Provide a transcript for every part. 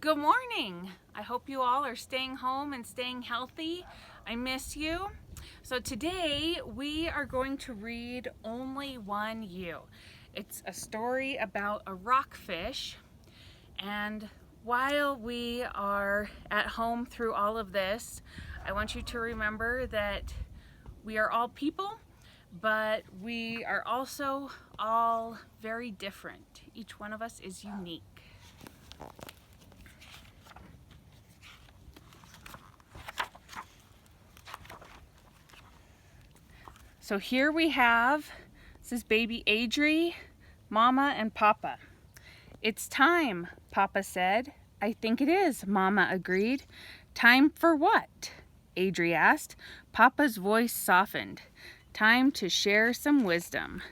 Good morning. I hope you all are staying home and staying healthy. I miss you. So today we are going to read Only One You. It's a story about a rockfish, and while we are at home through all of this, I want you to remember that we are all people, but we are also all very different. Each one of us is unique. So here we have, this is baby Adri, Mama and Papa. "It's time," Papa said. "I think it is," Mama agreed. "Time for what?" Adri asked. Papa's voice softened. "Time to share some wisdom.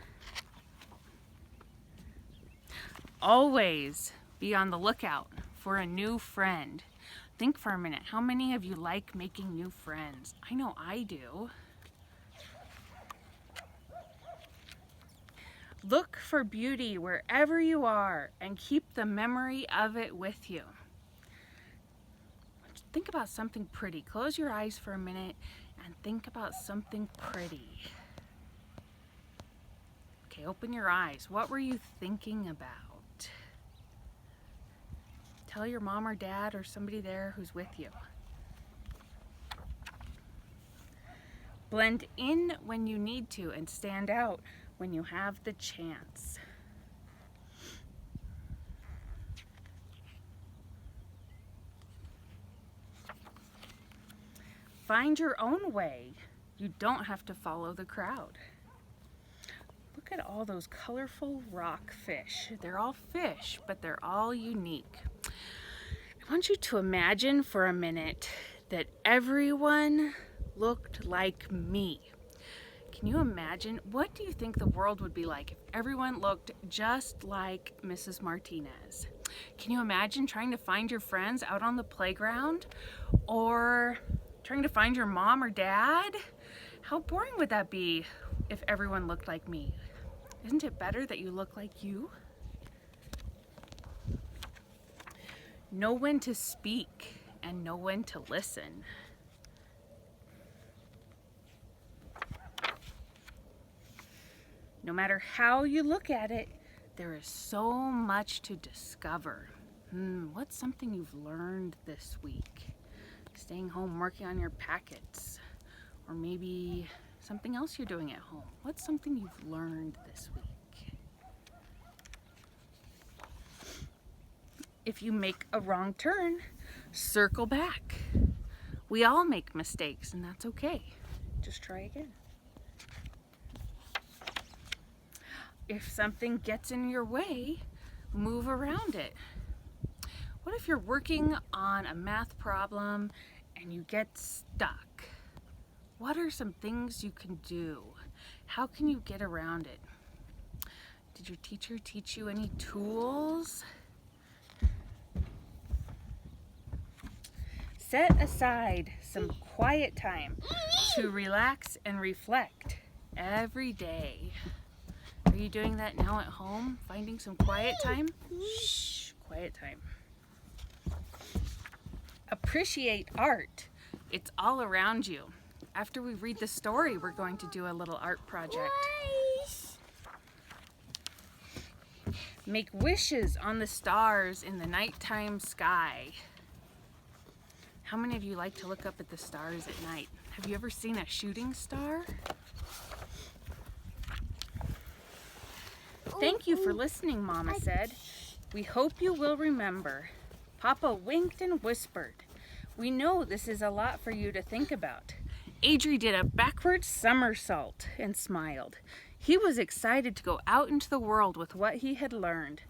Always be on the lookout for a new friend." Think for a minute, how many of you like making new friends? I know I do. "Look for beauty wherever you are and keep the memory of it with you." Think about something pretty. Close your eyes for a minute and think about something pretty. Okay, open your eyes. What were you thinking about? Tell your mom or dad or somebody there who's with you. Blend in when you need to and stand out when you have the chance. Find your own way. You don't have to follow the crowd. Look at all those colorful rockfish. They're all fish, but they're all unique. I want you to imagine for a minute that everyone looked like me. Can you imagine? What do you think the world would be like if everyone looked just like Mrs. Martinez? Can you imagine trying to find your friends out on the playground, or trying to find your mom or dad? How boring would that be if everyone looked like me? Isn't it better that you look like you? Know when to speak and know when to listen. No matter how you look at it, there is so much to discover. What's something you've learned this week? Staying home, working on your packets, or maybe something else you're doing at home. What's something you've learned this week? If you make a wrong turn, circle back. We all make mistakes, and that's okay. Just try again. If something gets in your way, move around it. What if you're working on a math problem and you get stuck? What are some things you can do? How can you get around it? Did your teacher teach you any tools? Set aside some quiet time to relax and reflect every day. Are you doing that now at home? Finding some quiet time? Shh, quiet time. Appreciate art. It's all around you. After we read the story, we're going to do a little art project. Make wishes on the stars in the nighttime sky. How many of you like to look up at the stars at night? Have you ever seen a shooting star? "Thank you for listening," Mama said. "We hope you will remember." Papa winked and whispered, "We know this is a lot for you to think about." Adri did a backward somersault and smiled. He was excited to go out into the world with what he had learned.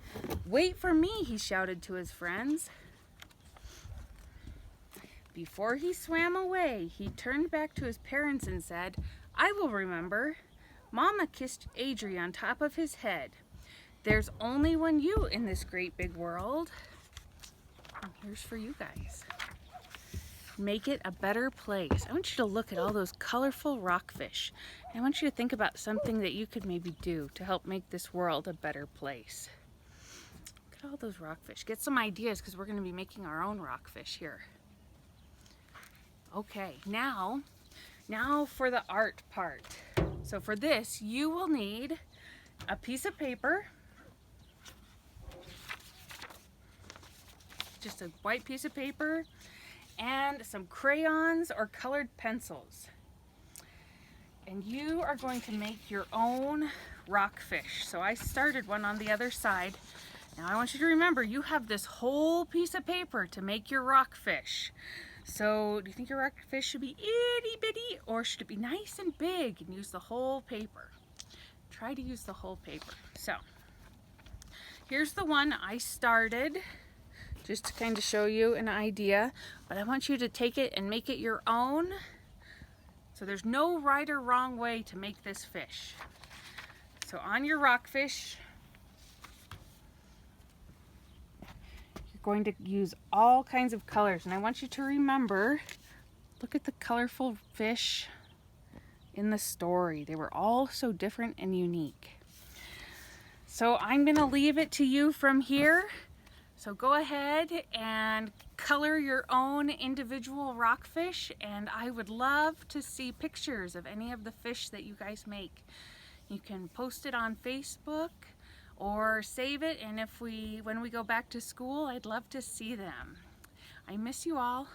"Wait for me," he shouted to his friends. Before he swam away, he turned back to his parents and said, "I will remember." Mama kissed Adri on top of his head. "There's only one you in this great big world. And here's for you guys. Make it a better place." I want you to look at all those colorful rockfish. And I want you to think about something that you could maybe do to help make this world a better place. Look at all those rockfish. Get some ideas because we're going to be making our own rockfish here. Okay, now for the art part. So for this, you will need a piece of paper, just a white piece of paper, and some crayons or colored pencils. And you are going to make your own rockfish. So I started one on the other side. Now I want you to remember, you have this whole piece of paper to make your rockfish. So do you think your rockfish should be itty bitty, or should it be nice and big and use the whole paper? Try to use the whole paper. So here's the one I started, just to kind of show you an idea, but I want you to take it and make it your own. So there's no right or wrong way to make this fish. So on your rockfish, you're going to use all kinds of colors. And I want you to remember, look at the colorful fish in the story. They were all so different and unique. So I'm going to leave it to you from here. So go ahead and color your own individual rockfish, and I would love to see pictures of any of the fish that you guys make. You can post it on Facebook or save it, and when we go back to school, I'd love to see them. I miss you all.